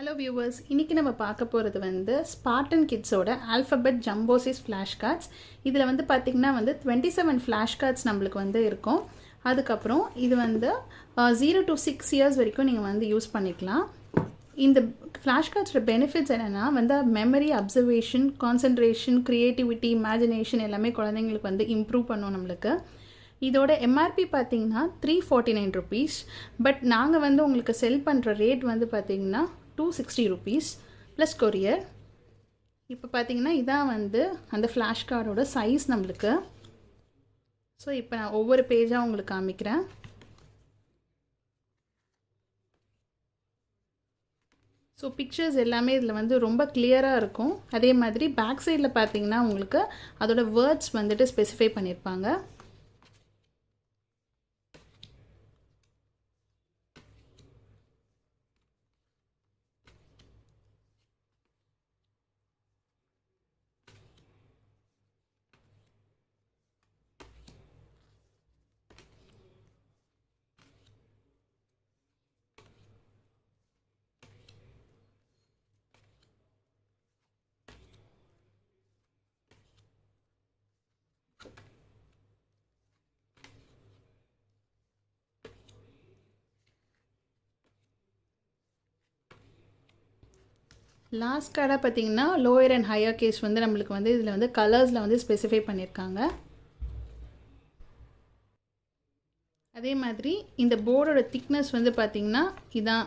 Hello viewers, இன்றைக்கி நம்ம பார்க்க போகிறது வந்து ஸ்பார்டன் கிட்ஸோட alphabet jumbo size flash cards. இதில் வந்து பார்த்திங்கன்னா 27 ஃப்ளாஷ் கார்ட்ஸ் நம்மளுக்கு வந்து இருக்கும். அதுக்கப்புறம் இது வந்து 0 to 6 இயர்ஸ் வரைக்கும் நீங்கள் வந்து யூஸ் பண்ணிக்கலாம். இந்த ஃப்ளாஷ் கார்ட்ஸோட பெனிஃபிட்ஸ் என்னென்னா memory, observation, concentration, creativity, imagination எல்லாமே குழந்தைங்களுக்கு வந்து இம்ப்ரூவ் பண்ணும் நம்மளுக்கு. இதோட எம்ஆர்பி பார்த்தீங்கன்னா 349 ருபீஸ். பட் நாங்கள் வந்து உங்களுக்கு செல் பண்ணுற ரேட் வந்து பார்த்திங்கன்னா 260 ருபீஸ் ப்ளஸ் கொரியர். இப்போ பார்த்தீங்கன்னா இதான் வந்து அந்த ஃப்ளாஷ் கார்டோட சைஸ் நம்மளுக்கு. ஸோ இப்போ நான் ஒவ்வொரு பேஜாக உங்களுக்கு காமிக்கிறேன். ஸோ பிக்சர்ஸ் எல்லாமே இதில் வந்து ரொம்ப கிளியராக இருக்கும். அதே மாதிரி பேக் சைடில் பார்த்தீங்கன்னா உங்களுக்கு அதோட வேர்ட்ஸ் வந்துட்டு ஸ்பெசிஃபை பண்ணியிருப்பாங்க. லாஸ்ட் கார்டாக பார்த்தீங்கன்னா லோயர் அண்ட் ஹையர் கேஸ் வந்து நம்மளுக்கு வந்து இதில் வந்து கலர்ஸில் வந்து ஸ்பெசிஃபை பண்ணியிருக்காங்க. அதே மாதிரி இந்த போர்டோட திக்னஸ் வந்து பார்த்திங்கன்னா இதான்